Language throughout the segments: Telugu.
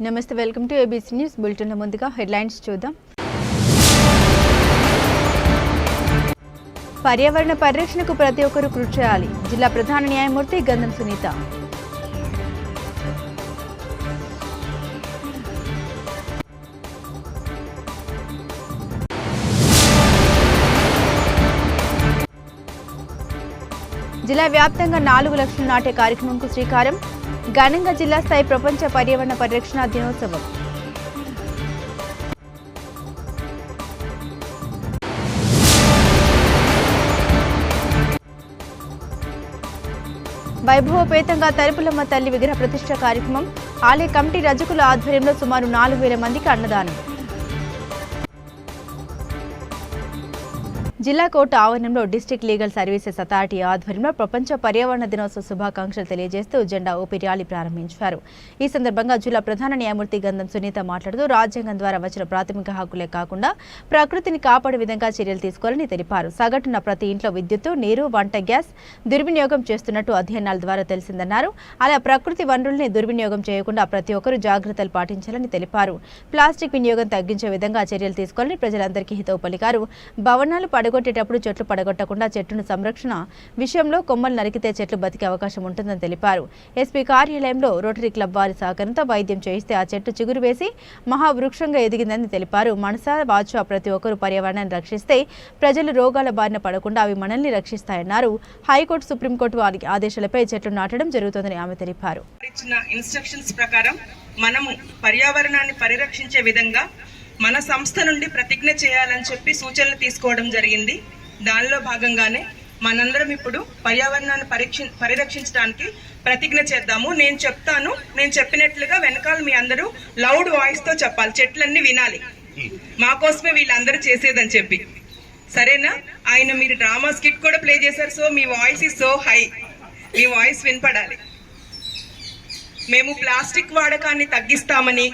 నమస్తే, welcome to ABC news bulletin. ముందుగా హెడ్లైన్స్ చూద్దాం. పర్యావరణ పరిరక్షణకు ప్రతి ఒక్కరూ కృషి చేయాలి. జిల్లా ప్రధాన న్యాయమూర్తి గంధం సునీత. జిల్లా వ్యాప్తంగా 4 లక్షలు నాటే కార్యక్రమంకు శ్రీకారం. ఘనంగా జిల్లా స్థాయి ప్రపంచ పర్యావరణ పరిరక్షణ దినోత్సవం. వైభవపేతంగా తలుపులమ్మ తల్లి విగ్రహ ప్రతిష్ఠ కార్యక్రమం. ఆలయ కమిటీ రజకుల ఆధ్వర్యంలో సుమారు 4,000 మందికి అన్నదానం. జిల్లా కోర్టు ఆవరణంలో డిస్ట్రిక్ట్ లీగల్ సర్వీసెస్ అథారిటీ ఆధ్వర్యంలో ప్రపంచ పర్యావరణ దినోత్సవ శుభాకాంక్షలు తెలియజేస్తూ జెండా ఊపి ర్యాలీ ప్రారంభించారు. ఈ సందర్భంగా జిల్లా ప్రధాన న్యాయమూర్తి గంధం సునీత మాట్లాడుతూ రాజ్యాంగం ద్వారా వచ్చిన ప్రాథమిక హక్కులే కాకుండా ప్రకృతిని కాపాడే విధంగా చర్యలు తీసుకోవాలని తెలిపారు. సగటున ప్రతి ఇంట్లో విద్యుత్తు, నీరు, వంట గ్యాస్ దుర్వినియోగం చేస్తున్నట్టు అధ్యయనాల ద్వారా తెలిసిందన్నారు. అలా ప్రకృతి వనరుల్ని దుర్వినియోగం చేయకుండా ప్రతి ఒక్కరూ జాగ్రత్తలు పాటించాలని తెలిపారు. ప్లాస్టిక్ వినియోగం తగ్గించే విధంగా చర్యలు తీసుకోవాలని ప్రజలందరికీ హితవు పలికారు. భవనాలు పడగొట్టేటప్పుడు చెట్లు పడగొట్టకుండా చెట్టును సంరక్షణ విషయంలో కొమ్మలు నరికితే చెట్లు బతికే అవకాశం ఉంటుందని తెలిపారు. ఎస్పీ కార్యాలయంలో రోటరీ క్లబ్ వారి సహకారంతో వైద్యం చేయిస్తే ఆ చెట్టు చిగురు వేసి మహావృక్షంగా ఎదిగిందని తెలిపారు. మనసా వాచా ప్రతి ఒక్కరూ పర్యావరణాన్ని రక్షిస్తే ప్రజలు రోగాల బారిన పడకుండా అవి మనల్ని రక్షిస్తాయన్నారు. హైకోర్టు, సుప్రీంకోర్టు వారి ఆదేశాలపై చెట్లు నాటడం జరుగుతుందని ఆమె తెలిపారు. ఇన్స్ట్రక్షన్స్ ప్రకారం మనము పర్యావరణాన్ని పరిరక్షించే విధంగా మన సంస్థ నుండి ప్రతిజ్ఞ చేయాలని చెప్పి సూచనలు తీసుకోవడం జరిగింది. దానిలో భాగంగానే మనందరం ఇప్పుడు పర్యావరణాన్ని పరిరక్షించడానికి ప్రతిజ్ఞ చేద్దాము. నేను చెప్తాను, నేను చెప్పినట్లుగా వెనకాల మీ అందరూ లౌడ్ వాయిస్ తో చెప్పాలి. చెట్లన్నీ వినాలి, మా కోసమే వీళ్ళందరూ చేసేదని చెప్పి. సరేనా? ఆయన మీరు డ్రామా స్కిట్ కూడా ప్లే చేశారు. సో మీ వాయిస్ ఇస్ సో హై, మీ వాయిస్ వినపడాలి. మేము ప్లాస్టిక్ వాడకాన్ని తగ్గిస్తామని,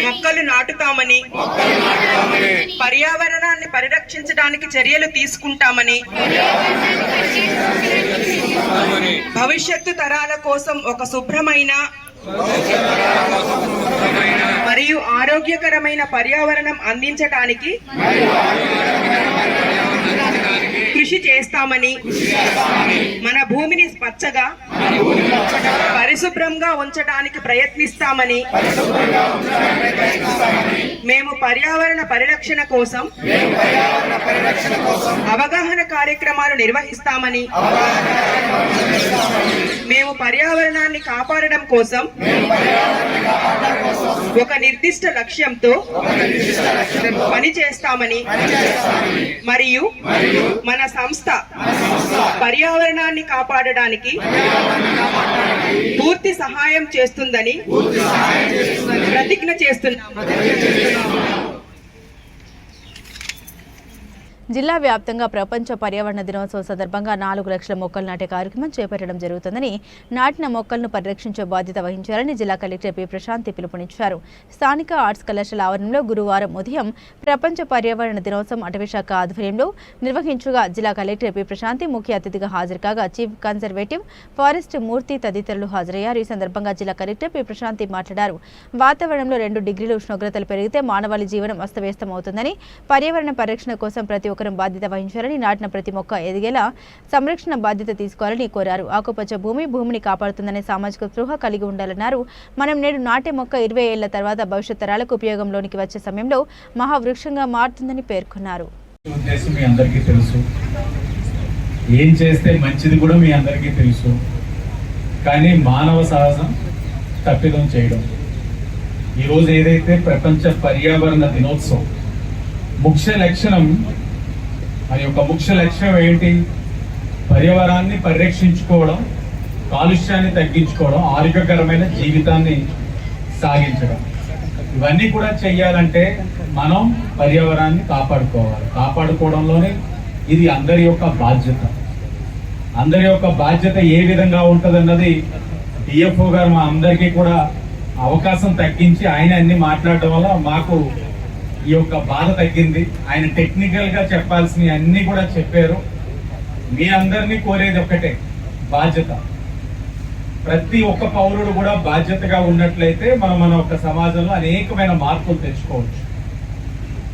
మొక్కలు నాటుతామని, పర్యావరణాన్ని పరిరక్షించడానికి చర్యలు తీసుకుంటామని, భవిష్యత్తు తరాల కోసం ఒక శుభ్రమైన మరియు ఆరోగ్యకరమైన పర్యావరణం అందించడానికి కృషి చేస్తామని, మన భూమిని పచ్చగా పరిశుభ్రంగా ఉంచడానికి ప్రయత్నిస్తామని, మేము పర్యావరణ పరిరక్షణ కోసం అవగాహన కార్యక్రమాలు నిర్వహిస్తామని, మేము పర్యావరణాన్ని కాపాడడం కోసం ఒక నిర్దిష్ట లక్ష్యంతో పనిచేస్తామని, మరియు మన సంస్థ పర్యావరణాన్ని కాపాడడానికి పూర్తి సహాయం చేస్తుందని ప్రతిజ్ఞ చేస్తున్నాము. జిల్లా వ్యాప్తంగా ప్రపంచ పర్యావరణ దినోత్సవం సందర్భంగా 4 లక్షల మొక్కలు నాటే కార్యక్రమం చేపట్టడం జరుగుతుందని, నాటిన మొక్కలను పరిరక్షించే బాధ్యత వహించాలని జిల్లా కలెక్టర్ పి ప్రశాంతి పిలుపునిచ్చారు. స్థానిక ఆర్ట్స్ కళాశాల ఆవరణలో గురువారం ఉదయం ప్రపంచ పర్యావరణ దినోత్సవం అటవీశాఖ ఆధ్వర్యంలో నిర్వహించగా జిల్లా కలెక్టర్ పి ప్రశాంతి ముఖ్య అతిథిగా హాజరు కాగా చీఫ్ కన్జర్వేటివ్ ఫారెస్ట్ మూర్తి తదితరులు హాజరయ్యారు. ఈ సందర్భంగా జిల్లా కలెక్టర్ పి ప్రశాంతి మాట్లాడారు. వాతావరణంలో 2 డిగ్రీల ఉష్ణోగ్రతలు పెరిగితే మానవాళి జీవనం అస్తవ్యస్తమవుతుందని, పర్యావరణ పరిరక్షణ కోసం ప్రతి ఒక్కరూ బాధ్యత వహించాలని, నాటిన ప్రతి మొక్క ఎదిగేలా సంరక్షణ బాధ్యత తీసుకోవాలని కోరారు. ఆకుపచ్చ భూమిని కాపాడుతుందనే సామాజిక స్పృహ కలిగి ఉండాలన్నారు. మనం నేడు నాటే మొక్క 20 ఏళ్ల తర్వాత భవిష్యత్ తరాలకు ఉపయోగంలోనికి వచ్చే సమయంలో మహావృక్షంగా మారుతుందని పేర్కొన్నారు. ఏం చేస్తే మంచిది కూడా మీ అందరికీ తెలుసు, కానీ మానవ సహజం తప్పిదం చేయడం. ఈరోజు ఏదైతే ప్రపంచ పర్యావరణ దినోత్సవం ముఖ్య లక్షణం, మరి యొక్క ముఖ్య లక్ష్యం ఏంటి? పర్యావరణాన్ని పరిరక్షించుకోవడం, కాలుష్యాన్ని తగ్గించుకోవడం, ఆరోగ్యకరమైన జీవితాన్ని సాగించడం. ఇవన్నీ కూడా చెయ్యాలంటే మనం పర్యావరణాన్ని కాపాడుకోవాలి. కాపాడుకోవడంలోనే ఇది అందరి యొక్క బాధ్యత. అందరి యొక్క బాధ్యత ఏ విధంగా ఉంటుందన్నది డిఎఫ్ఓ గారు మా అందరికీ కూడా అవకాశం తగ్గించి ఆయన అన్ని మాట్లాడడం వల్ల మాకు ఈ యొక్క బాధ తగ్గింది. ఆయన టెక్నికల్ గా చెప్పాల్సినవి అన్ని కూడా చెప్పారు. మీ అందరినీ కోరేది ఒక్కటే, బాధ్యత. ప్రతి ఒక్క పౌరుడు కూడా బాధ్యతగా ఉన్నట్లయితే మన ఒక్క సమాజంలో అనేకమైన మార్పులు తెచ్చుకోవచ్చు.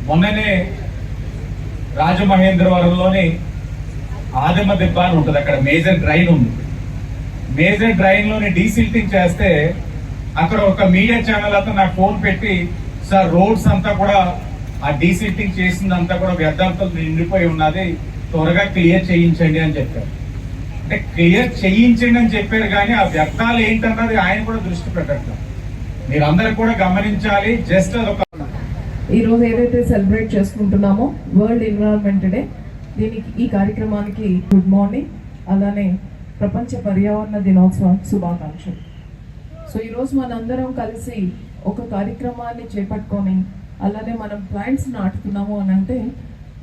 మొన్ననే రాజమహేంద్రవరంలోని ఆదిమ దిబ్బ అని ఉంటుంది, అక్కడ మేజర్ డ్రైన్ ఉంది. మేజర్ డ్రైన్ లోని డీసిల్టింగ్ చేస్తే అక్కడ ఒక మీడియా ఛానల్ అతను నాకు ఫోన్ పెట్టి, సార్ రోడ్స్ అంతా కూడా ఆ డీసిల్టింగ్ చేసిందంతా కూడా వ్యర్థాలతో నిండిపోయి ఉన్నది, త్వరగా క్లియర్ చేయించండి అని చెప్పారు. అంటే క్లియర్ చేయించండి అని చెప్పారు కానీ ఆ వ్యర్థాలు ఏంటన్నది ఆయన కూడా దృష్టి పెట్టట్లేదు. మీరందరూ కూడా గమనించాలి. జస్ట్ అదొక ఈ రోజు ఏదైతే సెలబ్రేట్ చేసుకుంటున్నామో వరల్డ్ ఎన్విరాన్మెంట్ డే, దీనికి ఈ కార్యక్రమానికి గుడ్ మార్నింగ్, అలానే ప్రపంచ పర్యావరణ దినోత్సవ శుభాకాంక్షలు. సో ఈరోజు మనందరం కలిసి ఒక కార్యక్రమాన్ని చేపట్టుకొని అలానే మనం ప్లాంట్స్ నాటుతున్నాము అని అంటే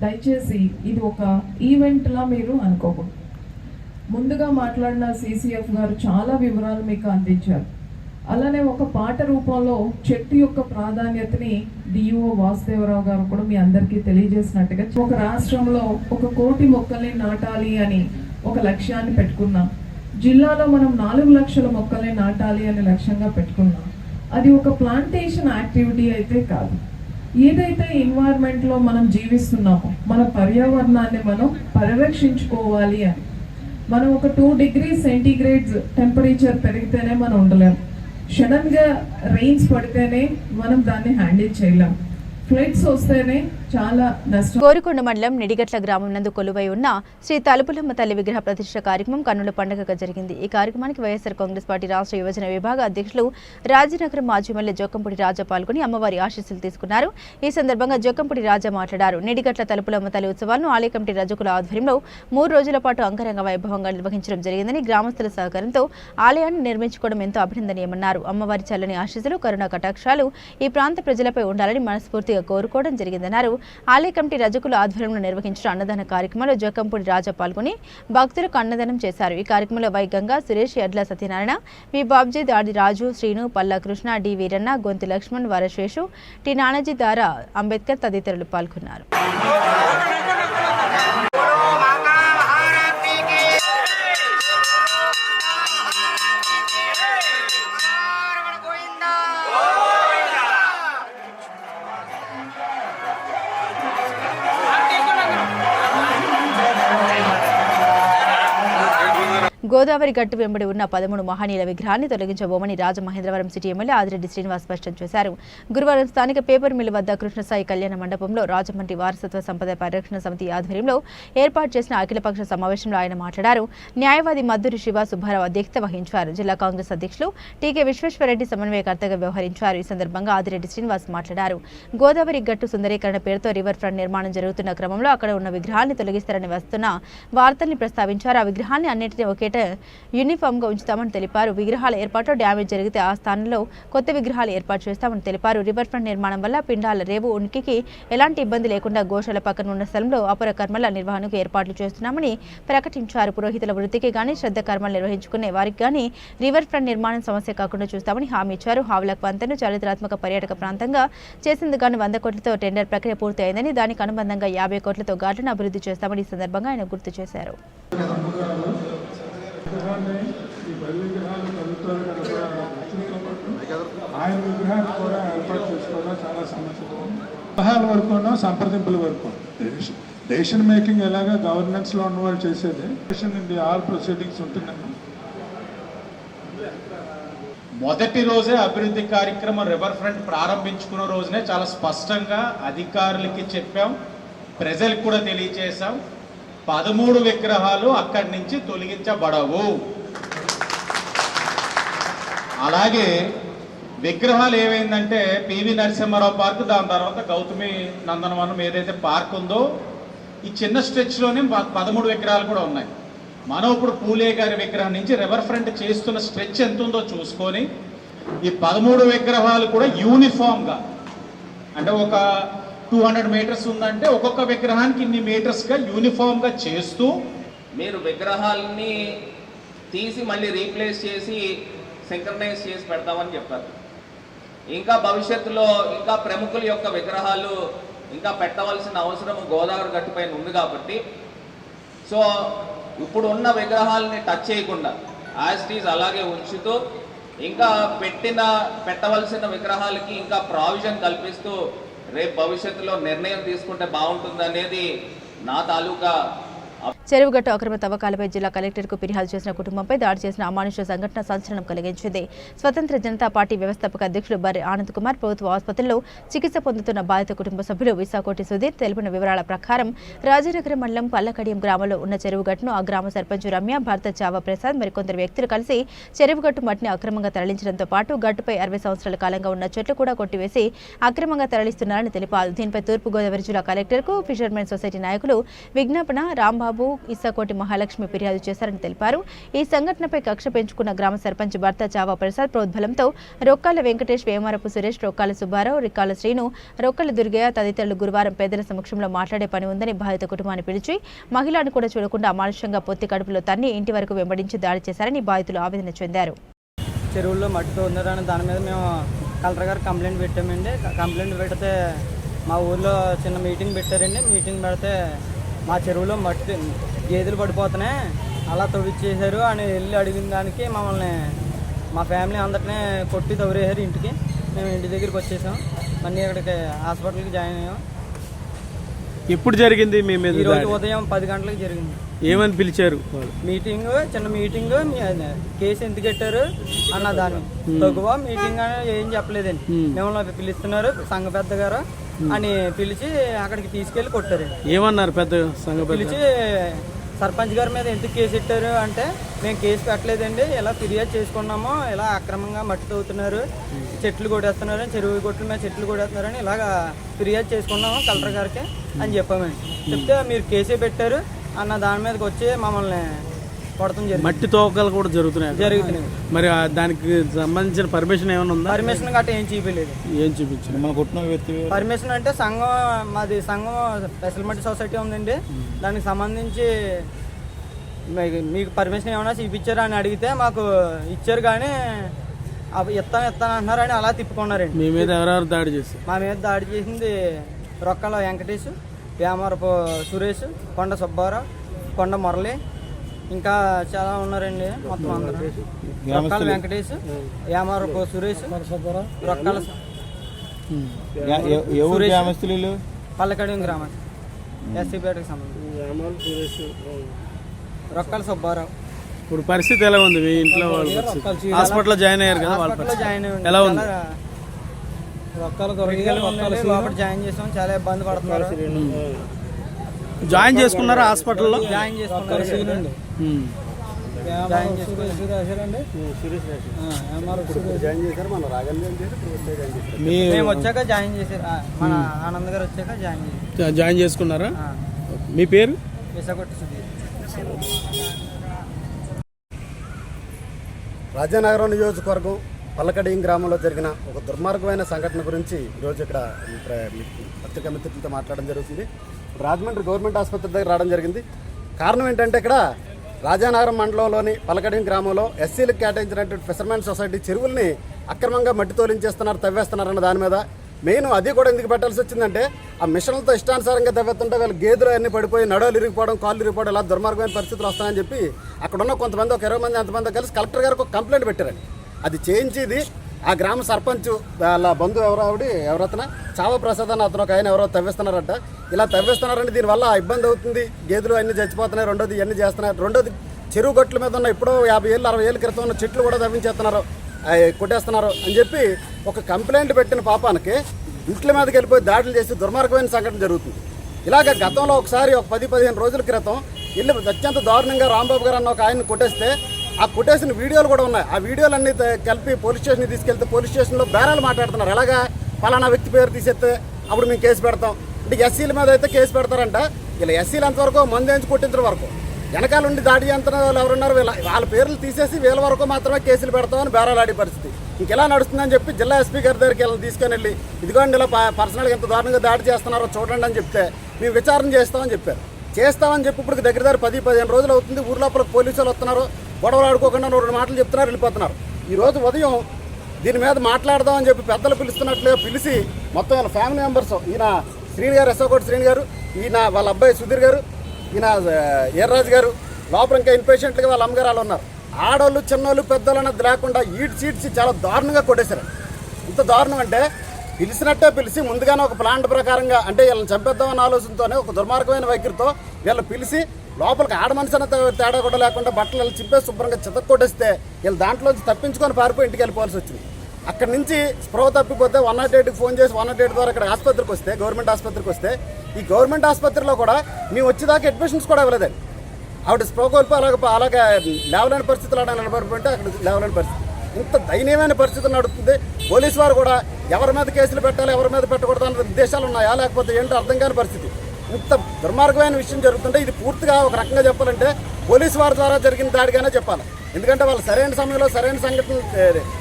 దయచేసి ఇది ఒక ఈవెంట్లా మీరు అనుకోకూడదు. ముందుగా మాట్లాడిన CCF గారు చాలా వివరాలు మీకు అందించారు. అలానే ఒక పాట రూపంలో చెట్టు యొక్క ప్రాధాన్యతని DO వాసుదేవరావు గారు కూడా మీ అందరికీ తెలియజేసినట్టుగా ఒక రాష్ట్రంలో 1 కోటి మొక్కల్ని నాటాలి అని ఒక లక్ష్యాన్ని పెట్టుకున్నాం. జిల్లాలో మనం 4 లక్షల మొక్కల్ని నాటాలి అని లక్ష్యంగా పెట్టుకున్నాం. అది ఒక ప్లాంటేషన్ యాక్టివిటీ అయితే కాదు. ఏదైతే ఎన్వైరన్మెంట్లో మనం జీవిస్తున్నామో మన పర్యావరణాన్ని మనం పరిరక్షించుకోవాలి అని, మనం ఒక 2 degrees సెంటీగ్రేడ్స్ టెంపరేచర్ పెరిగితేనే మనం ఉండలేము. సడన్గా రెయిన్స్ పడితేనే మనం దాన్ని హ్యాండిల్ చేయలేం. ఫ్లడ్స్ వస్తేనే చాలా నష్టం. కోరుకొండ మండలం నిడిగట్ల గ్రామం నందు కొలువై ఉన్న శ్రీ తలుపులమ్మ తల్లి విగ్రహ ప్రతిష్ఠ కార్యక్రమం కన్నుల పండుగగా జరిగింది. ఈ కార్యక్రమానికి వైఎస్ఆర్ కాంగ్రెస్ పార్టీ రాష్ట్ర యువజన విభాగ అధ్యక్షులు రాజనగరం మాజీ ఎమ్మెల్యే జోకంపూడి రాజా పాల్గొని అమ్మవారి ఆశీస్సులు తీసుకున్నారు. ఈ సందర్భంగా జోకంపూడి రాజా మాట్లాడారు. నిడిగట్ల తలుపులమ్మ తల్లి ఉత్సవాలను ఆలయ కమిటీ రజకుల ఆధ్వర్యంలో 3 రోజుల పాటు అంగరంగ వైభవంగా నిర్వహించడం జరిగిందని, గ్రామస్తుల సహకారంతో ఆలయాన్ని నిర్మించుకోవడం ఎంతో అభినందనీయమన్నారు. అమ్మవారి చల్లని ఆశీస్సులు, కరుణా కటాక్షాలు ఈ ప్రాంత ప్రజలపై ఉండాలని మనస్ఫూర్తిగా కోరుకోవడం జరిగిందన్నారు. ఆలయ కమిటీ రజకుల ఆధ్వర్యంలో నిర్వహించిన అన్నదాన కార్యక్రమంలో జోకంపూడి రాజా పాల్గొని భక్తులకు అన్నదానం చేశారు. ఈ కార్యక్రమంలో వై గంగా, సురేష్, ఎడ్ల సత్యనారాయణ, వి బాబ్జీ, దాడి రాజు, శ్రీను, పల్లా కృష్ణ, డి వీరన్న, గొంతి లక్ష్మణ్, వరశేషు, టి నానాజీ, దారా అంబేద్కర్ తదితరులు పాల్గొన్నారు. గోదావరి గట్టు వెంబడి ఉన్న 13 మహనీయుల విగ్రహాన్ని తొలగించబోమని రాజమహేంద్రవరం సిటీ ఎమ్మెల్యే ఆదిరెడ్డి శ్రీనివాస్ స్పష్టం చేశారు. గురువారం స్థానిక పేపర్ మిల్ వద్ద కృష్ణసాయి కళ్యాణ మండపంలో రాజమండ్రి వారసత్వ సంపద పరిరక్షణ సమితి ఆధ్వర్యంలో ఏర్పాటు చేసిన అఖిలపక్ష సమావేశంలో ఆయన మాట్లాడారు. న్యాయవాది మద్దూరి శివ సుబ్బారావు అధ్యక్షత వహించారు. జిల్లా కాంగ్రెస్ అధ్యక్షులు టీకే విశ్వేశ్వరరెడ్డి సమన్వయకర్తగా వ్యవహరించారు. ఈ సందర్భంగా ఆదిరెడ్డి శ్రీనివాస్ మాట్లాడారు. గోదావరి గట్టు సుందరీకరణ పేరుతో రివర్ ఫ్రంట్ నిర్మాణం జరుగుతున్న క్రమంలో అక్కడ ఉన్న విగ్రహాన్ని తొలగిస్తారని వస్తున్న వార్తల్ని ప్రస్తావించారు. ఆ విగ్రహాన్ని అన్నింటినీ ఒకేట యూనిఫామ్ గా ఉంచుతామని తెలిపారు. విగ్రహాల ఏర్పాటు డ్యామేజ్ జరిగితే ఆ స్థానంలో కొత్త విగ్రహాలు ఏర్పాటు చేస్తామని తెలిపారు. రివర్ ఫ్రంట్ నిర్మాణం వల్ల పిండాల రేవు ఉనికికి ఎలాంటి ఇబ్బంది లేకుండా గోశాల పక్కన ఉన్న స్థలంలో అపర కర్మల నిర్వహణకు ఏర్పాట్లు చేస్తున్నామని ప్రకటించారు. పురోహితుల వృత్తికి గానీ శ్రద్ధ కర్మలు నిర్వహించుకునే వారికి గానీ రివర్ ఫ్రంట్ నిర్మాణం సమస్య కాకుండా చూస్తామని హామీ ఇచ్చారు. హావ్లక్ వంతెన చారిత్రాత్మక పర్యాటక ప్రాంతంగా చేసింది గాను 100 కోట్లతో టెండర్ ప్రక్రియ పూర్తి అయిందని, దానికి అనుబంధంగా 50 కోట్లతో ఘాట్లను అభివృద్ధి చేస్తామని ఈ సందర్భంగా ఆయన గుర్తు చేశారు. ఆయన విగ్రహాన్ని కూడా ఏర్పాటు చేసుకోవడం చాలా సమస్యలు. సలహాల వరకు సంప్రదింపుల వరకు డెసిషన్ మేకింగ్ ఎలాగా గవర్నెన్స్లో ఉన్న వాళ్ళు చేసేది decision in the all proceedings ఉంటుందండి. మొదటి రోజే అభివృద్ధి కార్యక్రమం రివర్ ఫ్రంట్ ప్రారంభించుకున్న రోజునే చాలా స్పష్టంగా అధికారులకి చెప్పాం, ప్రజలకు కూడా తెలియజేశాం. 13 విగ్రహాలు అక్కడి నుంచి తొలగించబడవు. అలాగే విగ్రహాలు ఏమైందంటే పివి నరసింహారావు పార్క్, దాని తర్వాత గౌతమి నందనవనం ఏదైతే పార్క్ ఉందో ఈ చిన్న స్ట్రెచ్లోనే 13 విగ్రహాలు కూడా ఉన్నాయి. మనం ఇప్పుడు పూలే గారి విగ్రహం నుంచి రివర్ ఫ్రంట్ చేస్తున్న స్ట్రెచ్ ఎంత ఉందో చూసుకొని ఈ 13 విగ్రహాలు కూడా యూనిఫామ్గా, అంటే ఒక 200 మీటర్స్ ఉందంటే ఒక్కొక్క విగ్రహానికి ఇన్ని మీటర్స్గా యూనిఫామ్గా చేస్తూ మీరు విగ్రహాలని తీసి మళ్ళీ రీప్లేస్ చేసి సింక్రనైజ్ చేసి పెడతామని చెప్పారు. ఇంకా భవిష్యత్తులో ఇంకా ప్రముఖుల యొక్క విగ్రహాలు ఇంకా పెట్టవలసిన అవసరం గోదావరి గట్టుపైన ఉంది కాబట్టి, సో ఇప్పుడు ఉన్న విగ్రహాలని టచ్ చేయకుండా యాజ్ ఇట్ ఈజ్ అలాగే ఉంచుతూ ఇంకా పెట్టవలసిన విగ్రహాలకి ఇంకా ప్రావిజన్ కల్పిస్తూ రేపు భవిష్యత్తులో నిర్ణయం తీసుకుంటే బాగుంటుందనేది నా తాలూకా. చెరువుగట్టు అక్రమ తవ్వకాలపై జిల్లా కలెక్టర్కు ఫిర్యాదు చేసిన కుటుంబంపై దాడి చేసిన అమానుష సంఘటన సంచలనం కలిగించింది. స్వతంత్ర జనతా పార్టీ వ్యవస్థాపక అధ్యక్షుడు బర్రె ఆనంద్ కుమార్ ప్రభుత్వ ఆసుపత్రిలో చికిత్స పొందుతున్న బాధిత కుటుంబ సభ్యులు విశాఖోటి సుధీర్ తెలిపిన వివరాల ప్రకారం రాజనగరం మండలం పల్లకడియం గ్రామంలో ఉన్న చెరువుగట్టును ఆ గ్రామ సర్పంచ్ రమ్య, భర్త చావా ప్రసాద్ మరికొందరు వ్యక్తులు కలిసి చెరువుగట్టు మట్టిని అక్రమంగా తరలించడంతో పాటు గట్టుపై 60 సంవత్సరాల కాలంగా ఉన్న చెట్లు కూడా కొట్టివేసి అక్రమంగా తరలిస్తున్నారని తెలిపారు. దీనిపై తూర్పుగోదావరి జిల్లా కలెక్టర్కు ఫిషర్మెన్ సొసైటీ నాయకులు విజ్ఞాపన రాంబాబు, ఇసాకోటి మహాలక్ష్మి ఫిర్యాదు చేశారని తెలిపారు. ఈ సంఘటనపై కక్ష పెంచుకున్న గ్రామ సర్పంచ్ భర్త చావా ప్రసాద్ ప్రోద్బలంతో రొక్కాల వెంకటేష్, వేమారపు సురేష్, రొక్కాల సుబ్బారావు, రిక్కాల శ్రీను, రొక్కల దుర్గయ్య తదితరులు గురువారం పేదల సమక్షంలో మాట్లాడే పని ఉందని బాధిత కుటుంబాన్ని పిలిచి మహిళను కూడా చూడకుండా అమానుషంగా పొత్తి కడుపులో తన్ని ఇంటి వరకు వెంబడించి దాడి చేశారని బాధితులు ఆవేదన చెందారు. చెరువుల్లో మట్టితో ఉన్నారని దాని మీద మేము కలెక్టర్ గారు కంప్లైంట్ పెట్టామండి. కంప్లైంట్ పెడితే మా ఊర్లో చిన్న మీటింగ్ పెట్టారండి. మీటింగ్ పెడితే మా చెరువులో మట్టి గేదెలు పడిపోతున్నాయి, అలా తవ్విచ్చేశారు అని వెళ్ళి అడిగిన దానికి మమ్మల్ని మా ఫ్యామిలీ అందరినీ కొట్టి తవ్వేశారు ఇంటికి. మేము ఇంటి దగ్గరికి వచ్చేసాం. మళ్ళీ ఇక్కడికి హాస్పిటల్కి జాయిన్ అయ్యాం. ఎప్పుడు జరిగింది? మేము ఈరోజు ఉదయం 10 గంటలకు జరిగింది. ఏమని పిలిచారు? మీటింగ్, చిన్న మీటింగ్. కేసు ఎందుకు పెట్టారు అన్న దాన్ని తగువ మీటింగ్ అని ఏం చెప్పలేదండి. మిమ్మల్ని పిలుస్తున్నారు సంఘ పెద్ద గారు అని పిలిచి అక్కడికి తీసుకెళ్లి కొట్టారు. ఏమన్నారు పెద్ద సంఘ పిలిచి సర్పంచ్ గారి మీద ఎందుకు కేసు పెట్టారు అంటే, మేము కేసు పెట్టలేదండి, ఇలా ఫిర్యాదు చేసుకున్నాము, ఇలా అక్రమంగా మట్టి తవ్వుతున్నారు, చెట్లు కొట్టేస్తున్నారు, చెరువు గొట్ల మీద చెట్లు కొట్టేస్తున్నారని ఇలాగా ఫిర్యాదు చేసుకున్నాము కలెక్టర్ గారికి అని చెప్పామండి. చెప్తే మీరు కేసే పెట్టారు అన్న దాని మీదకి వచ్చి మమ్మల్ని కొడతాం జరిగింది. మట్టి తవ్వకాలు కూడా జరుగుతున్నాయి. మరి దానికి సంబంధించిన పర్మిషన్ ఏమైనా ఉందా? పర్మిషన్ గట్రా ఏం చూపించలేదు. ఏం చూపించారు? మన కొట్టిన వ్యక్తి పర్మిషన్ అంటే మాది సంఘం స్పెషల్ మట్టి సొసైటీ ఉందండి. దానికి సంబంధించి మీకు పర్మిషన్ ఏమైనా చూపించారా అని అడిగితే మాకు ఇచ్చారు, కానీ ఇస్తాను అంటున్నారని అలా తిప్పుకున్నారండి. మీ మీద ఎవరెవరు దాడి చేశారు? మా మీద దాడి చేసింది రొక్కల వెంకటేష్, వేమారపు సురేష్, కొండ సుబ్బారావు, కొండ మురళి, ఇంకా చాలా ఉన్నారండి. మొత్తం అందరూ రొక్కాల వెంకటేష్, యామారపు సురేష్, రొక్కాల గ్రామస్తులు పల్లకడి గ్రామం ఎస్సీపేటకి సంబంధించి రొక్కాల సుబ్బారావు. ఇప్పుడు పరిస్థితి ఎలా ఉంది? మీ ఇంట్లో వాళ్ళు హాస్పిటల్లో జాయిన్ అయ్యారు కదా, హాస్పిటల్లో జాయిన్ అయ్యారు. ఎలా ఉంది? లోపల జాయిన్ చేసాం, చాలా ఇబ్బంది పడుతున్నారు. జాయిన్ చేసుకున్నారా హాస్పిటల్లో? జాయిన్ చేసుకున్నారు. మేము వచ్చాక జాయిన్ చేశారు, మన ఆనంద్ గారు వచ్చాక జాయిన్ చేసుకున్నారా? మీ పేరు? విశాఖోటి సుధీర్. రాజానగరం నియోజకవర్గం పల్లకడియం గ్రామంలో జరిగిన ఒక దుర్మార్గమైన సంఘటన గురించి ఈరోజు ఇక్కడ పత్రికా మిత్రులతో మాట్లాడడం జరుగుతుంది. రాజమండ్రి గవర్నమెంట్ ఆసుపత్రి దగ్గర రావడం జరిగింది. కారణం ఏంటంటే, ఇక్కడ రాజానగరం మండలంలోని పల్లకడియం గ్రామంలో ఎస్సీలకు కేటాయించినటువంటి ఫిషర్మెన్ సొసైటీ చెరువుల్ని అక్రమంగా మట్టి తోలించేస్తున్నారు, తవ్వేస్తున్నారన్న దాని మీద మెయిన్ అది కూడా ఎందుకు పెట్టాల్సి వచ్చిందంటే, ఆ మిషన్లతో ఇష్టానుసారంగా తవ్వేస్తుంటే వీళ్ళు గేదెలు అన్నీ పడిపోయి నడవలు ఇరిగిపోవడం, కాళ్ళు ఇరిగిపోవడం, ఇలా దుర్మార్గమైన పరిస్థితులు వస్తాయని చెప్పి అక్కడ ఉన్న కొంతమంది ఒక 20 మంది అంతమంది కలిసి కలెక్టర్ గారికి ఒక కంప్లైంట్ పెట్టారండి. అది చేయించేది ఆ గ్రామ సర్పంచ్ వాళ్ళ బంధువు ఎవరతన చావా ప్రసాద్ అని అతను ఒక ఆయన ఎవరో తవ్వేస్తున్నారట. ఇలా తవ్వేస్తున్నారంటే దీనివల్ల ఇబ్బంది అవుతుంది, గేదెలు అన్నీ చచ్చిపోతున్నాయి. రెండోది ఇవన్నీ చేస్తున్నాయి. రెండోది చెరువు గట్ల మీద ఉన్న ఎప్పుడో 50 ఏళ్ళు 60 ఏళ్ళ క్రితం ఉన్న చెట్లు కూడా తవ్వించేస్తున్నారు, కొట్టేస్తున్నారు అని చెప్పి ఒక కంప్లైంట్ పెట్టిన పాపానికి ఇంట్ల మీదకి వెళ్ళిపోయి దాడులు చేసి దుర్మార్గమైన సంఘటన జరుగుతుంది. ఇలాగ గతంలో ఒకసారి ఒక 10-15 రోజుల క్రితం ఇల్లు అత్యంత దారుణంగా రాంబాబు గారు అన్న ఒక ఆయన్ని కొట్టేస్తే ఆ కొట్టేసిన వీడియోలు కూడా ఉన్నాయి. ఆ వీడియోలన్నీ కలిపి పోలీస్ స్టేషన్కి తీసుకెళ్తే పోలీస్ స్టేషన్లో బేరాలు మాట్లాడుతున్నారు. ఎలాగా పలానా వ్యక్తి పేరు తీసేస్తే అప్పుడు మేము కేసు పెడతాం అంటే, ఎస్సీల మీద అయితే కేసు పెడతారంట. ఇలా ఎస్సీలు ఎంతవరకు మందేంచి కొట్టించడం వరకు, వెనకాల ఉండి దాడి చేస్తున్న వాళ్ళు ఎవరున్నారు వాళ్ళ పేర్లు తీసేసి వీళ్ళ వరకు మాత్రమే కేసులు పెడతామని బేరాలు ఆడే పరిస్థితి ఇంకెలా నడుస్తుందని చెప్పి జిల్లా ఎస్పీ గారి దగ్గరికి తీసుకొని వెళ్ళి, ఇదిగోండి ఇలా పర్సనల్గా ఎంత దారుణంగా దాడి చేస్తున్నారో చూడండి అని చెప్తే మేము విచారణ చేస్తామని చెప్పారు. చేస్తామని చెప్పి ఇప్పుడు దగ్గర 10-15 రోజులు అవుతుంది. ఊరు లోపల పోలీసులు వస్తున్నారు, గొడవలు ఆడుకోకుండా 2 మాటలు చెప్తున్నారు, వెళ్ళిపోతున్నారు. ఈరోజు ఉదయం దీని మీద మాట్లాడదామని చెప్పి పెద్దలు పిలుస్తున్నట్లుగా పిలిచి మొత్తం వాళ్ళ ఫ్యామిలీ మెంబర్స్, ఈయన శ్రీని గారు, ఎస్ఓకోటి శ్రీని గారు, ఈయన వాళ్ళ అబ్బాయి సుధీర్ గారు, ఈయన ఎర్రాజు గారు, లోపల ఇంకా ఇన్పేషెంట్లుగా వాళ్ళ అమ్మగారు వాళ్ళు ఉన్నారు. ఆడవాళ్ళు చిన్నోళ్ళు పెద్దోళ్ళు అన్నది లేకుండా ఈడ్చి చాలా దారుణంగా కొట్టేశారు. ఇంత దారుణం అంటే పిలిచినట్టే పిలిచి ముందుగానే ఒక ప్లాంట్ ప్రకారంగా అంటే వీళ్ళని చంపేద్దామన్న ఆలోచనతోనే ఒక దుర్మార్గమైన వైఖరితో వీళ్ళు పిలిచి లోపలికి ఆడ మనిషి అన్న తేడా కూడా లేకుండా బట్టలు వీళ్ళు చింపేసి శుభ్రంగా చితక్ కొట్టేస్తే వీళ్ళు దాంట్లోంచి తప్పించుకొని పారిపోయి ఇంటికి వెళ్ళిపోవాల్సి వచ్చింది. అక్కడి నుంచి స్ప్రో తప్పిపోతే 108కి ఫోన్ చేసి 108 ద్వారా ఇక్కడ ఆసుపత్రికి వస్తే గవర్నమెంట్ ఆసుపత్రికి వస్తే ఈ గవర్నమెంట్ ఆసుపత్రిలో కూడా మేము వచ్చేదాకా అడ్మిషన్స్ కూడా ఇవ్వలేదండి. ఆవిడ స్ప్రో కోల్పో అలాగే లేవలేని పరిస్థితులు ఆడ నిలబడిపోయింటే అక్కడ లేవలేని పరిస్థితి. ఇంత దయనీయమైన పరిస్థితి నడుస్తుంది. పోలీసు వారు కూడా ఎవరి మీద కేసులు పెట్టాలి ఎవరి మీద పెట్టకూడదు అన్న ఉద్దేశాలు ఉన్నాయా లేకపోతే ఏంటో అర్థం కాని పరిస్థితి. ఇంత దుర్మార్గమైన విషయం జరుగుతుంటే ఇది పూర్తిగా ఒక రకంగా చెప్పాలంటే పోలీసు వారి ద్వారా జరిగిన దాడిగానే చెప్పాలి. ఎందుకంటే వాళ్ళు సరైన సమయంలో సరైన సంఘటన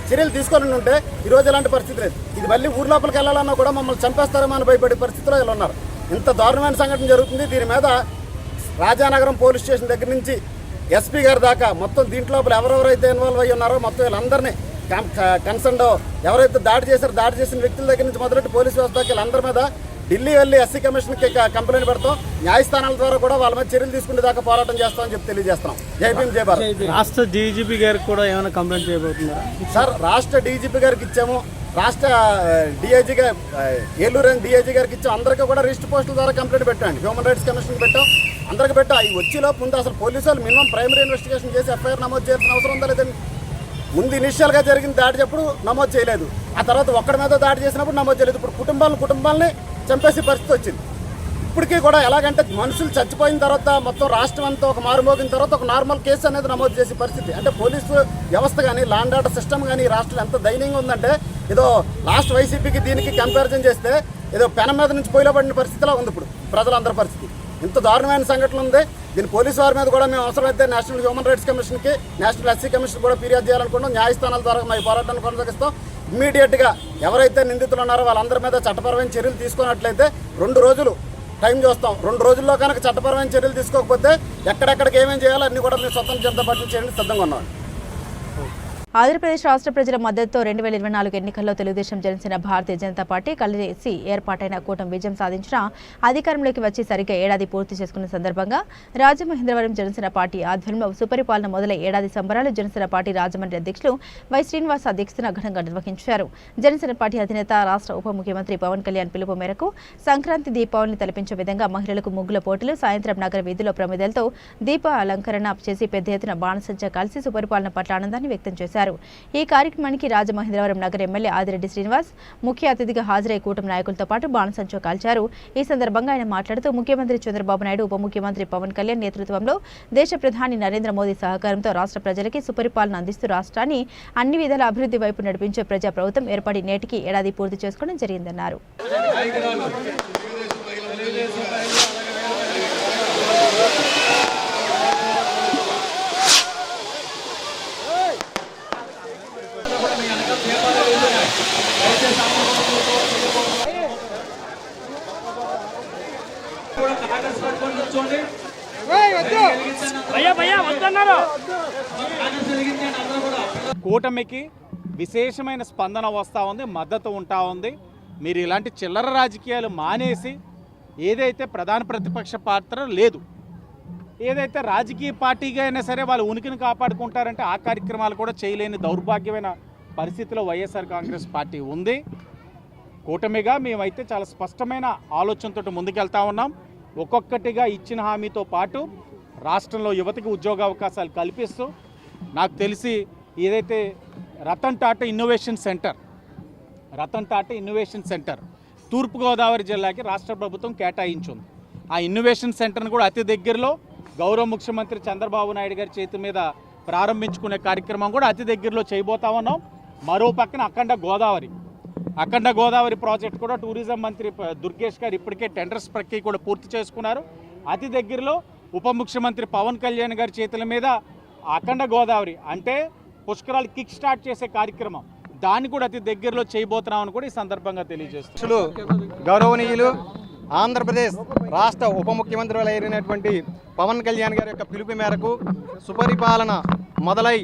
చర్యలు తీసుకొని ఉంటే ఈరోజు ఎలాంటి పరిస్థితి లేదు. ఇది మళ్ళీ ఊరు లోపలికి వెళ్ళాలన్నా కూడా మమ్మల్ని చంపేస్తారేమో అని భయపడే పరిస్థితిలో వీళ్ళు ఉన్నారు. ఇంత దారుణమైన సంఘటన జరుగుతుంది. దీని మీద రాజానగరం పోలీస్ స్టేషన్ దగ్గర నుంచి ఎస్పీ గారి దాకా మొత్తం దీంట్లో ఎవరెవరైతే ఇన్వాల్వ్ అయ్యి ఉన్నారో మొత్తం వీళ్ళందరినీ కన్సర్న్ ఎవరైతే దాడి చేసిన వ్యక్తుల దగ్గర నుంచి మొదలెట్టి పోలీసు వ్యవస్థకి వీళ్ళందరి మీద ఢిల్లీ వెళ్ళి ఎస్సీ కమిషన్కి కంప్లైంట్ పెడతాం. న్యాయస్థానాల ద్వారా కూడా వాళ్ళ మీద చర్యలు తీసుకునే దాకా పోరాటం చేస్తామని చెప్పి తెలియజేస్తున్నాం. జై భీమ్ జై భారత్. రాష్ట్ర డీజీపీ గారికి కూడా ఏమైనా కంప్లైంట్ చేయబోతున్నారా? సార్ రాష్ట్ర డీజీపీ గారికి ఇచ్చాము, రాష్ట్ర డిఐజీగా ఏలూరు డిఐజీ గారికి ఇచ్చాం. అందరికీ కూడా రిజిస్టర్ పోస్టుల ద్వారా కంప్లైంట్ పెట్టండి. హ్యూమన్ రైట్స్ కమిషన్కి పెట్టాం, అందరికీ పెట్టాం. ఈ వచ్చేలోపు ముందు అసలు పోలీసు వాళ్ళు మినిమం ప్రైమరీ ఇన్వెస్టిగేషన్ చేసి ఎఫ్ఐఆర్ నమోదు చేయాల్సిన అవసరం ఉందా లేదండి? ముందు ఇనిషియల్గా జరిగిన దాడి చెప్పుడు నమోదు చేయలేదు, ఆ తర్వాత ఒక్కడి మీద దాడి చేసినప్పుడు నమోదు చేయలేదు. ఇప్పుడు కుటుంబాలని చంపేసే పరిస్థితి వచ్చింది. ఇప్పటికీ కూడా ఎలాగంటే మనుషులు చచ్చిపోయిన తర్వాత మొత్తం రాష్ట్రం అంతా ఒక మారుమోగిన తర్వాత ఒక నార్మల్ కేసు అనేది నమోదు చేసే పరిస్థితి. అంటే పోలీసు వ్యవస్థ కానీ లా అండ్ ఆర్డర్ సిస్టమ్ కానీ ఈ రాష్ట్రంలో ఎంత దయనీయంగా ఉందంటే ఏదో లాస్ట్ వైసీపీకి దీనికి కంపారిజన్ చేస్తే ఏదో పెనం మీద నుంచి పొయ్యిలో పడిన పరిస్థితిలో ఉంది ఇప్పుడు ప్రజలందరి పరిస్థితి. ఇంత దారుణమైన సంఘటన ఉంది. దీని పోలీసు వారి మీద కూడా మేము అవసరమైతే నేషనల్ హ్యూమన్ రైట్స్ కమిషన్కి నేషనల్ ఎస్సీ కమిషన్ కూడా ఫిర్యాదు చేయాలనుకుంటాం. న్యాయస్థానాల ద్వారా మా పోరాటాన్ని కొనసాగిస్తాం. ఇమ్మీడియట్గా ఎవరైతే నిందితులు ఉన్నారో వాళ్ళందరి మీద చట్టపరమైన చర్యలు తీసుకున్నట్లయితే 2 రోజులు టైం చూస్తాం. 2 రోజుల్లో కనుక చట్టపరమైన చర్యలు తీసుకోకపోతే ఎక్కడెక్కడికి ఏమేమి చేయాలో అన్ని కూడా మేము స్వతంత్ర జనతా పార్టీ చేయడానికి సిద్ధంగా ఉన్నాం. ఆంధ్రప్రదేశ్ రాష్ట్ర ప్రజల మద్దతుతో 2024 ఎన్నికల్లో తెలుగుదేశం జనసేన భారతీయ జనతా పార్టీ కలిసి ఏర్పాటైన కూటమి విజయం సాధించిన అధికారంలోకి వచ్చి సరిగ్గా ఏడాది పూర్తి చేసుకున్న సందర్భంగా రాజమహేంద్రవరం జనసేన పార్టీ ఆధ్వర్యంలో సుపరిపాలన మొదలై ఏడాది సంబరాలు జనసేన పార్టీ రాజమండ్రి అధ్యక్షులు వై శ్రీనివాస్ అధ్యక్షతన ఘనంగా నిర్వహించారు. జనసేన పార్టీ అధినేత రాష్ట్ర ఉప ముఖ్యమంత్రి పవన్ కళ్యాణ్ పిలుపు మేరకు సంక్రాంతి దీపావళిని తలపించే విధంగా మహిళలకు ముగ్గుల పోటీలు, సాయంత్రం నగర వీధిలో ప్రమిదలతో దీప అలంకరణ చేసి పెద్ద ఎత్తున బాణసంచ కలిసి సుపరిపాలన పట్ల ఆనందాన్ని వ్యక్తం చేశారు. ఈ కార్యక్రమానికి రాజమహేంద్రవరం నగర ఎమ్మెల్యే ఆదిరెడ్డి శ్రీనివాస్ ముఖ్య అతిథిగా హాజరై కూటమి నాయకులతో పాటు బాణసంచో కాల్చారు. ఈ సందర్భంగా ఆయన మాట్లాడుతూ ముఖ్యమంత్రి చంద్రబాబు నాయుడు, ఉప ముఖ్యమంత్రి పవన్ కళ్యాణ్ నేతృత్వంలో దేశ ప్రధాని నరేంద్ర మోదీ సహకారంతో రాష్ట్ర ప్రజలకి సుపరిపాలన అందిస్తూ రాష్ట్రాన్ని అన్ని విధాల అభివృద్ధి వైపు నడిపించే ప్రజా ప్రభుత్వం ఏర్పడి నేటికి ఏడాది పూర్తి చేసుకోవడం జరిగిందన్నారు. కూటమికి విశేషమైన స్పందన వస్తూ ఉంది, మద్దతు ఉంటా ఉంది. మీరు ఇలాంటి చిల్లర రాజకీయాలు మానేసి ఏదైతే ప్రధాన ప్రతిపక్ష పాత్ర లేదు, ఏదైతే రాజకీయ పార్టీగా అయినా సరే వాళ్ళ ఉనికిని కాపాడుకుంటారంటే ఆ కార్యక్రమాలు కూడా చేయలేని దౌర్భాగ్యమైన పరిస్థితిలో వైఎస్ఆర్ కాంగ్రెస్ పార్టీ ఉంది. కూటమిగా మేమైతే చాలా స్పష్టమైన ఆలోచనతో ముందుకెళ్తా ఉన్నాం. ఒక్కొక్కటిగా ఇచ్చిన హామీతో పాటు రాష్ట్రంలో యువతకి ఉద్యోగ అవకాశాలు కల్పిస్తూ, నాకు తెలిసి ఏదైతే రతన్ టాటా ఇన్నోవేషన్ సెంటర్ తూర్పుగోదావరి జిల్లాకి రాష్ట్ర ప్రభుత్వం కేటాయించింది. ఆ ఇన్నోవేషన్ సెంటర్ను కూడా అతి దగ్గరలో గౌరవ ముఖ్యమంత్రి చంద్రబాబు నాయుడు గారి చేతి మీద ప్రారంభించుకునే కార్యక్రమం కూడా అతి దగ్గరలో చేయబోతా ఉన్నాం. మరో పక్కన అఖండ గోదావరి ప్రాజెక్ట్ కూడా టూరిజం మంత్రి దుర్గేష్ గారు ఇప్పటికే టెండర్స్ ప్రక్రియ కూడా పూర్తి చేసుకున్నారు. అతి దగ్గరలో ఉప ముఖ్యమంత్రి పవన్ కళ్యాణ్ గారి చేతుల మీద అఖండ గోదావరి అంటే పుష్కరాలు కిక్ స్టార్ట్ చేసే కార్యక్రమం, దాన్ని కూడా అతి దగ్గరలో చేయబోతున్నామని కూడా ఈ సందర్భంగా తెలియజేస్తున్నారు. గౌరవనీయులు ఆంధ్రప్రదేశ్ రాష్ట్ర ఉప ముఖ్యమంత్రులు అయినటువంటి పవన్ కళ్యాణ్ గారి యొక్క పిలుపు మేరకు సుపరిపాలన మొదలై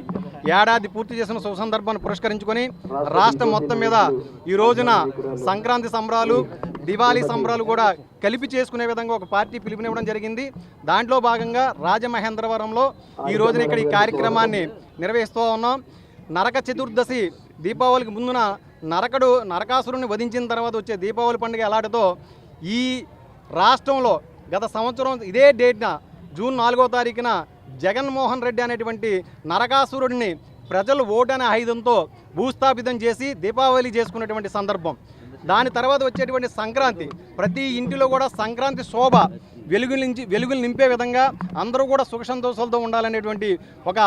ఏడాది పూర్తి చేసిన శుభ సందర్భాన్ని పురస్కరించుకొని రాష్ట్రం మొత్తం మీద ఈ రోజున సంక్రాంతి సంబరాలు, దివాళీ సంబరాలు కూడా కలిపి చేసుకునే విధంగా ఒక పార్టీ పిలుపునివ్వడం జరిగింది. దాంట్లో భాగంగా రాజమహేంద్రవరంలో ఈ రోజున ఇక్కడ ఈ కార్యక్రమాన్ని నిర్వహిస్తూ ఉన్నాం. నరక చతుర్దశి దీపావళికి ముందున నరకాసురుని వధించిన తర్వాత వచ్చే దీపావళి పండుగ ఎలాంటిదో ఈ రాష్ట్రంలో గత సంవత్సరం ఇదే డేట్న జూన్ 4వ తారీఖున జగన్మోహన్ రెడ్డి అనేటువంటి నరకాసురుడిని ప్రజలు ఓటు అనే ఆయుధంతో భూస్థాపితం చేసి దీపావళి చేసుకున్నటువంటి సందర్భం. దాని తర్వాత వచ్చేటువంటి సంక్రాంతి, ప్రతి ఇంటిలో కూడా సంక్రాంతి శోభ వెలుగులు నింపే విధంగా అందరూ కూడా సుఖ సంతోషాలతో ఉండాలనేటువంటి ఒక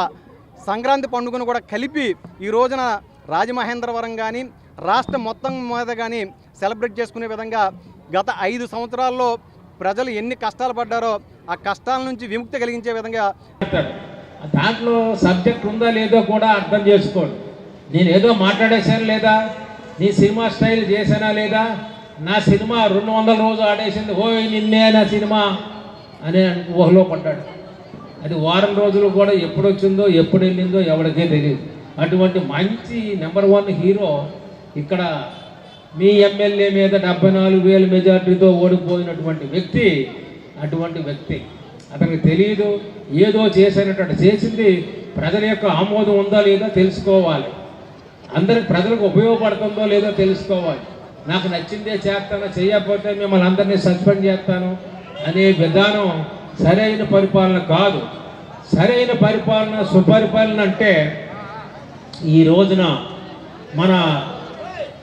సంక్రాంతి పండుగను కూడా కలిపి ఈ రోజున రాజమహేంద్రవరం కానీ రాష్ట్రం మొత్తం మీద కానీ సెలబ్రేట్ చేసుకునే విధంగా గత 5 సంవత్సరాల్లో ప్రజలు ఎన్ని కష్టాలు పడ్డారో ఆ కష్టాల నుంచి విముక్తి కలిగించే విధంగా దాంట్లో సబ్జెక్ట్ ఉందా లేదో కూడా అర్థం చేసుకోండి. నేను ఏదో మాట్లాడేశాను లేదా, నీ సినిమా స్టైల్ చేశానా లేదా, నా సినిమా 200 రోజులు ఆడేసింది, ఓయ్ నిన్నే నా సినిమా అనే ఊహలో పడ్డాడు. అది వారం రోజులు కూడా ఎప్పుడు వచ్చిందో ఎప్పుడు వెళ్ళిందో ఎవరికే తెలియదు. అటువంటి మంచి నెంబర్ 1 హీరో ఇక్కడ మీ ఎమ్మెల్యే మీద 74,000 మెజార్టీతో ఓడిపోయినటువంటి వ్యక్తి, అటువంటి వ్యక్తి అతనికి తెలియదు, ఏదో చేసినట్టు చేసింది ప్రజల యొక్క ఆమోదం ఉందా లేదో తెలుసుకోవాలి, అందరికి ప్రజలకు ఉపయోగపడుతుందో లేదో తెలుసుకోవాలి. నాకు నచ్చిందే చేస్తాను, చేయకపోతే మిమ్మల్ని అందరినీ సస్పెండ్ చేస్తాను అనే విధానం సరైన పరిపాలన కాదు. సరైన పరిపాలన, సుపరిపాలన అంటే ఈ రోజున మన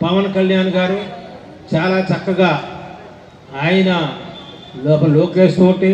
పవన్ కళ్యాణ్ గారు చాలా చక్కగా ఆయన లోకేష్ తోటి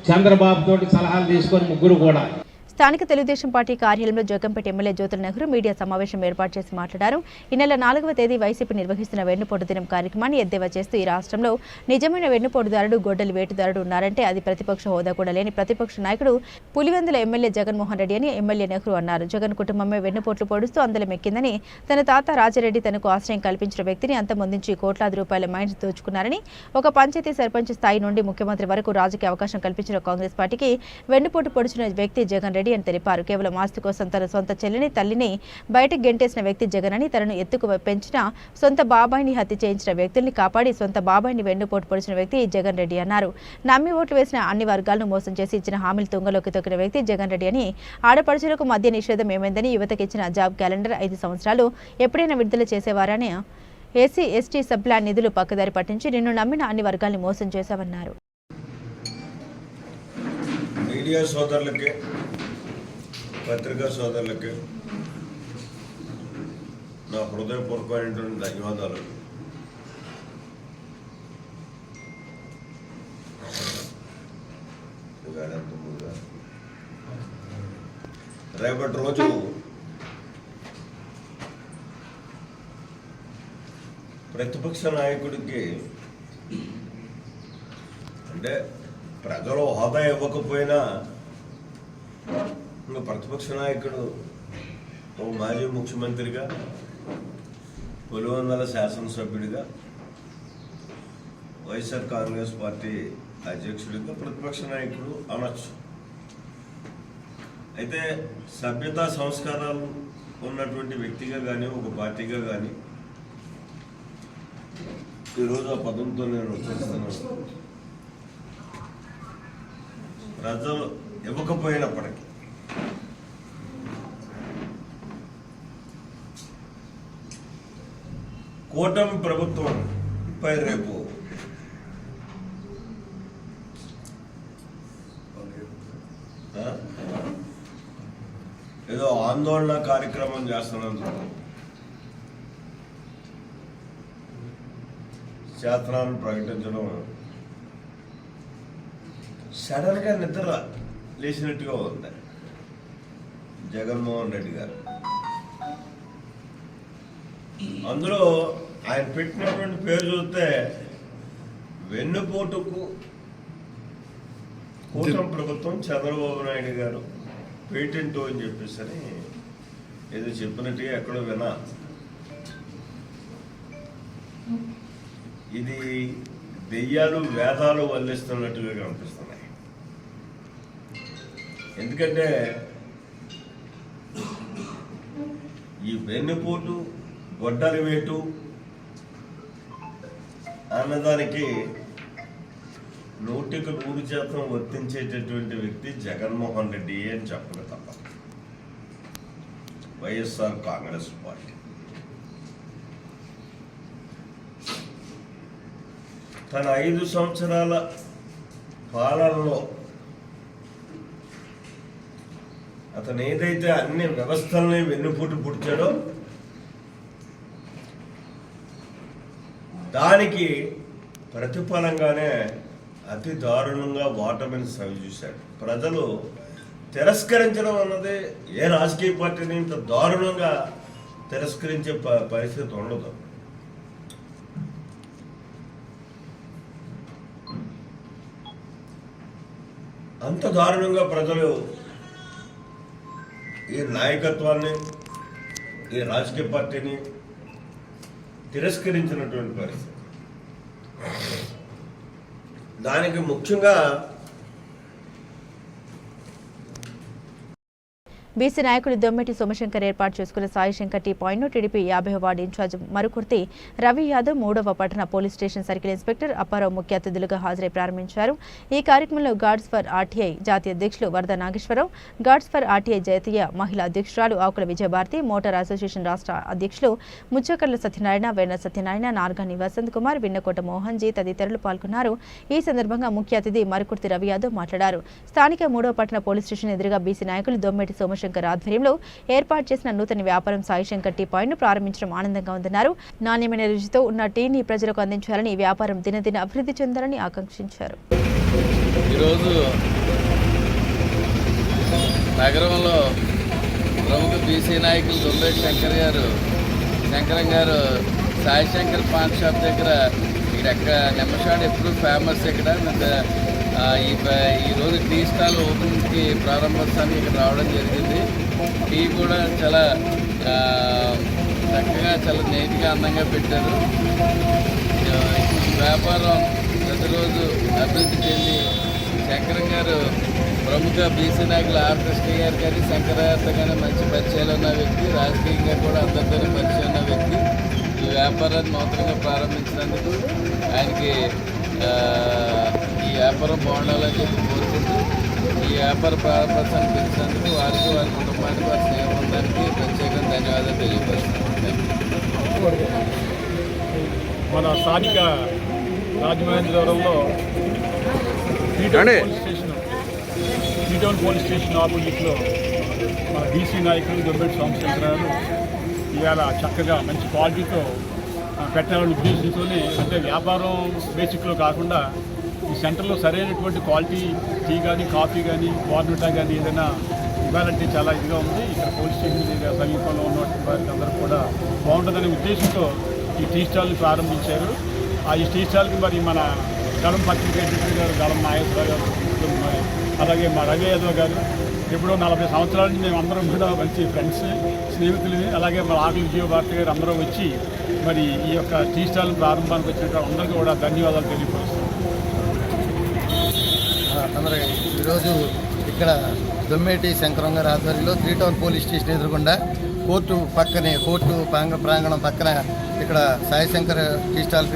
చంద్రబాబు తోటి సలహాలు తీసుకొని ముగ్గురు కూడా స్థానిక తెలుగుదేశం పార్టీ కార్యాలయంలో జగంపేట ఎమ్మెల్యే జ్యోతుల నెహ్రూ మీడియా సమావేశం ఏర్పాటు చేసి మాట్లాడారు. ఈ నెల 4వ తేదీ వైసీపీ నిర్వహిస్తున్న వెన్నుపోటు దినం కార్యక్రమాన్ని ఎద్దేవా చేస్తూ ఈ రాష్ట్రంలో నిజమైన వెన్నుపోటుదారుడు, గొడ్డలి వేటుదారుడు ఉన్నారంటే అది ప్రతిపక్ష హోదా కూడా లేని ప్రతిపక్ష నాయకుడు పులివెందుల ఎమ్మెల్యే జగన్మోహన్ రెడ్డి అని ఎమ్మెల్యే నెహ్రూ అన్నారు. జగన్ కుటుంబమే వెన్నుపోట్లు పొడుస్తూ అందలం ఎక్కిందని, తన తాత రాజారెడ్డి తనకు ఆశ్రయం కల్పించిన వ్యక్తిని అంతమొందించి కోట్లాది రూపాయల మైండ్స్ దోచుకున్నారని, ఒక పంచాయతీ సర్పంచ్ స్థాయి నుండి ముఖ్యమంత్రి వరకు రాజకీయ అవకాశం కల్పించిన కాంగ్రెస్ పార్టీకి వెన్నుపోటు పొడిచిన వ్యక్తి జగన్ రెడ్డి అని తెలిపారు. కేవలం ఆస్తి కోసం తన సొంత చెల్లిని, తల్లిని బయటకు గెంటేసిన వ్యక్తి జగన్ అని, తనను ఎత్తుకు పెంచిన సొంత బాబాయిని హత్య చేయించిన వ్యక్తుల్ని కాపాడి సొంత బాబాయిని వెన్నుపోటు పొడిచిన వ్యక్తి జగన్ రెడ్డి అన్నారు. నమ్మి ఓట్లు వేసిన అన్ని వర్గాలను మోసం చేసి ఇచ్చిన హామీలు తుంగలోకి తొక్కిన వ్యక్తి జగన్ రెడ్డి అని, ఆడపడుచులకు మద్య నిషేధం ఏమైందని, యువతకి ఇచ్చిన జాబ్ క్యాలెండర్ 5 సంవత్సరాలు ఎప్పుడైనా విడుదల చేసేవారని, ఎస్సీ ఎస్టీ సబ్ ప్లాన్ నిధులు పక్కదారి పట్టించి నిన్ను నమ్మిన అన్ని వర్గాల్ని మోసం చేశావన్నారు. మీడియా సోదరులకి, పత్రికా సోదరులకి నా హృదయపూర్వకమైనటువంటి ధన్యవాదాలు. రేపటి రోజు ప్రతిపక్ష నాయకుడికి అంటే ప్రజలు హోదా ఇవ్వకపోయినా ఇంకా ప్రతిపక్ష నాయకుడు ఓ మాజీ ముఖ్యమంత్రిగా, పులివెందుల శాసనసభ్యుడిగా, వైఎస్ఆర్ కాంగ్రెస్ పార్టీ అధ్యక్షుడిగా ప్రతిపక్ష నాయకుడు అనొచ్చు. అయితే సభ్యతా సంస్కారాలు ఉన్నటువంటి వ్యక్తిగా కానీ, ఒక పార్టీగా కానీ ఈరోజు ఆ పదంతో నేను వచ్చేస్తున్నాను. ప్రజలు ఇవ్వకపోయినప్పటికీ కూటమి ప్రభుత్వం పై రేపు ఏదో ఆందోళన కార్యక్రమం చేస్తున్నందుకు శాసనాన్ని ప్రకటించడం సడన్ గా నిద్ర లేచినట్టుగా ఉంది జగన్మోహన్ రెడ్డి గారు. అందులో ఆయన పెట్టినటువంటి పేరు చూస్తే వెన్నుపోటుకు కూటమి ప్రభుత్వం చంద్రబాబు నాయుడు గారు పేటెంట్ అని చెప్పేసి అని ఏదో చెప్పినట్టుగా ఎక్కడో వినా. ఇది దెయ్యాలు వేదాలు వల్లిస్తున్నట్టుగా కనిపిస్తున్నాయి. ఎందుకంటే ఈ వెన్నుపోటు, గొడ్డలి వేటు అన్నదానికి 100% వర్తించేటటువంటి వ్యక్తి జగన్మోహన్ రెడ్డి అని చెప్పక తప్ప వైఎస్ఆర్ కాంగ్రెస్ పార్టీ తన 5 సంవత్సరాల పాలనలో అతను ఏదైతే అన్ని వ్యవస్థల్ని వెన్నుపోటు పుడిచాడో దానికి ప్రతిఫలంగానే అతి దారుణంగా ఓటమిని సవిచూశాడు. ప్రజలు తిరస్కరించడం అన్నది ఏ రాజకీయ పార్టీని ఇంత దారుణంగా తిరస్కరించే పరిస్థితి ఉండదు. అంత దారుణంగా ప్రజలు ఈ నాయకత్వాన్ని, ఈ రాజకీయ పార్టీని తిరస్కరించినటువంటి పరిస్థితి. దానికి ముఖ్యంగా బీసీ నాయకుడు దొమ్మెటి సోమశంకర్ ఏర్పాటు చేసుకున్న సాయిశంకర్ టీ పాయింట్ను టీడీపీ 50వ వార్డు ఇన్ఛార్జ్ మరుకుర్తి రవి యాదవ్ 3వ పట్టణ police station circle inspector Apparao ముఖ్య అతిథులుగా హాజరై ప్రారంభించారు. ఈ కార్యక్రమంలో గాడ్స్ ఫర్ ఆర్టీఐ జాతీయ అధ్యక్షులు వరద నాగేశ్వరరావు, గాడ్స్ ఫర్ ఆర్టీఐ జాతీయ మహిళా అధ్యక్షురాలు ఆకుల విజయభారతి, మోటార్ అసోసియేషన్ రాష్ట్ర అధ్యక్షులు ముచ్చకర్ల సత్యనారాయణ, వేర్న సత్యనారాయణ, నార్గాని వసంత్ కుమార్, విన్నకోట మోహన్ జీ తదితరులు పాల్గొన్నారు. ఈ సందర్భంగా ముఖ్య అతిథి మరుకుర్తి రవి యాదవ్ మాట్లాడారు. స్థానిక 3వ పట్టణ పోలీస్ స్టేషన్ ఎదురుగా బీసీ నాయకులు దొమ్మెటి సోమశంకర్ ఆధ్వర్యంలో ఏర్పాటు చేసిన నూతన వ్యాపారం సాయిశంకర్ టీ పాయింట్ ను ప్రారంభించడం ఆనందంగా ఉందన్నారు. నాణ్యమైన రుచితో ఉన్న టీని ప్రజలకు అందించాలని, ఈ వ్యాపారం దినదిన అభివృద్ధి చెందాలని ఆకాంక్షించారు. ఈరోజు నగరంలో ప్రముఖ బీసీ నాయకులు దొంబేటి శంకరం గారు సాయిశంకర్ పాన్ షాప్ దగ్గర ఇక్కడ నిమ్మషాడ్ ఎప్పుడు ఫేమస్. ఇక్కడ ఈరోజు టీ స్టాల్ ఓపెన్కి ప్రారంభోత్సవానికి ఇక్కడ రావడం జరిగింది. టీ కూడా చాలా చక్కగా, చాలా నీట్గా, అందంగా పెట్టారు. ఈ వ్యాపారం ప్రతిరోజు అభివృద్ధి చెంది శంకరం గారు ప్రముఖ బీసీ నాయకులు ఆర్కృష్ణ గారు కానీ శంకర్ గారితో కానీ మంచి పరిచయాలు ఉన్న వ్యక్తి, రాజకీయంగా కూడా అందరితో పరిచయం ఉన్న వ్యక్తి. ఈ వ్యాపారాన్ని నూతనంగా ప్రారంభించినందుకు ఆయనకి ఈ వ్యాపారం బాగుండాలని చెప్పి కోరుకుంటూ ఈ వ్యాపార ప్రారంభోత్సవాన్ని పిలిచినందుకు వారికి, వారి కుటుంబానికి, వారి స్నేహితులందరికీ ప్రత్యేకంగా ధన్యవాదాలు తెలియపరుస్తున్నాను. మన స్థానిక రాజమహేంద్రవరంలో టీటౌన్ పోలీస్ స్టేషన్ ఆపోజిట్లో మన బీసీ నాయకులు దొమ్మెటి సోమశంకరాలు ఇవాళ చక్కగా మంచి క్వాలిటీతో పెట్టాలని ఉద్దేశంతోనే, అంటే వ్యాపారం బేసిక్లో కాకుండా ఈ సెంటర్లో సరైనటువంటి క్వాలిటీ టీ కానీ, కాఫీ కానీ, వార్నటా కానీ ఏదైనా ఇవ్వాలంటే చాలా ఇదిగా ఉంది. ఇక్కడ పోలీస్ స్టేషన్ సమీపంలో ఉన్నటువంటి వారికి అందరూ కూడా బాగుంటుందనే ఉద్దేశంతో ఈ టీ స్టాల్ని ప్రారంభించారు. ఈ టీ స్టాల్కి మరి మన గళం పత్రిక ఎడిటర్ గారు గళం నాగేశ్వరరావు గారు, మరి అలాగే మా రవి యాదవ్ గారు, ఎప్పుడో 40 సంవత్సరాల నుంచి మేము అందరం కూడా మంచి ఫ్రెండ్స్, స్నేహితులని, అలాగే మా ఆకుల విజయభారతి గారు అందరూ వచ్చి మరి ఈ యొక్క టీ స్టాల్ ప్రారంభానికి వచ్చిన అందరికీ కూడా ధన్యవాదాలు తెలియపరుస్తున్నాం. ఈరోజు ఇక్కడ దొమ్మేటి శంకరం గారి ఆధ్వర్యంలో త్రీటౌన్ పోలీస్ స్టేషన్ ఎదురుగుండా కోర్టు ప్రాంగణం పక్కన ఇక్కడ Saishankar tea stall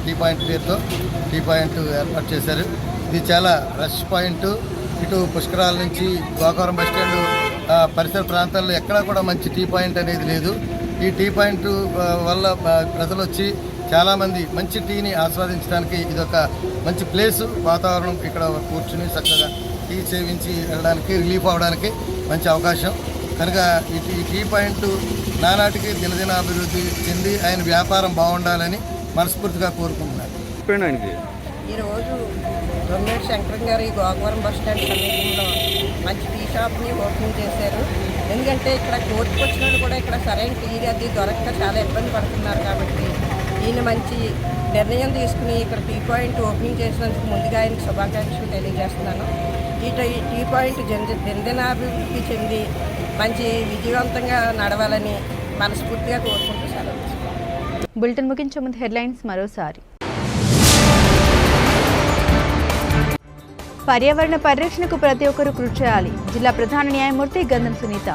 tea point పేరుతో టీ పాయింట్ ఏర్పాటు చేశారు. ఇది చాలా రష్ పాయింట్. ఇటు పుష్కరాల నుంచి గోకవరం బస్టాండ్ పరిసర ప్రాంతాల్లో ఎక్కడా కూడా మంచి టీ పాయింట్ అనేది లేదు. ఈ టీ పాయింట్ వల్ల ప్రజలు వచ్చి చాలామంది మంచి టీని ఆస్వాదించడానికి ఇదొక మంచి ప్లేసు, వాతావరణం. ఇక్కడ కూర్చుని చక్కగా టీ సేవించి వెళ్ళడానికి, రిలీఫ్ అవడానికి మంచి అవకాశం. కనుక ఈ టీ పాయింట్ నానాటికి దినదిన అభివృద్ధి చెంది ఆయన వ్యాపారం బాగుండాలని మనస్ఫూర్తిగా కోరుకుంటున్నారు. ఈరోజు దొమ్మేటి శంకరం గారు ఈ గోకవరం బస్టాండ్ సమీపంలో మంచి టీ షాప్ని ఓపెన్ చేశారు. ఎందుకంటే ఇక్కడ కోర్టుకు వచ్చిన వాళ్ళు కూడా ఇక్కడ సరైన టీ అది దొరక్క చాలా ఇబ్బంది పడుతున్నారు. కాబట్టి ఈయన మంచి నిర్ణయం తీసుకుని ఇక్కడ టీ పాయింట్ ఓపెనింగ్ చేసినందుకు ముందుగా ఆయనకు శుభాకాంక్షలు తెలియజేస్తున్నాను. ఈ టీ పాయింట్ దినదినాభివృద్ధి చెంది మంచి విజయవంతంగా నడవాలని మనస్ఫూర్తిగా కోరుకుంటూ సెలవు తీసుకుంటాను. బులెటిన్ ముగించే ముందు హెడ్లైన్స్ మరోసారి. పర్యావరణ పరిరక్షణకు ప్రతి ఒక్కరూ కృషి చేయాలి. జిల్లా ప్రధాన న్యాయమూర్తి గంధం సునీత.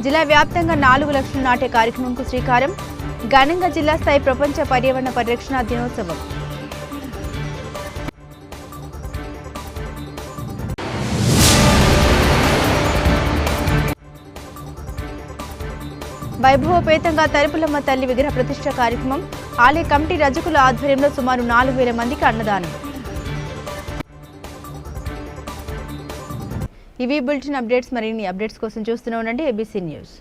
జిల్లా వ్యాప్తంగా 4 లక్షలు నాటే కార్యక్రమంకు శ్రీకారం. ఘనంగా జిల్లా స్థాయి ప్రపంచ పర్యావరణ పరిరక్షణ దినోత్సవం. వైభవపేతంగా తలుపులమ్మ తల్లి విగ్రహ ప్రతిష్ఠ కార్యక్రమం. ఆలయ కమిటీ రజకుల ఆధ్వర్యంలో సుమారు 4,000 మందికి అన్నదానం. ఇవి బులెటిన్ అప్డేట్స్. మరిన్ని అప్డేట్స్ కోసం చూస్తూనే ఉండండి ABC న్యూస్.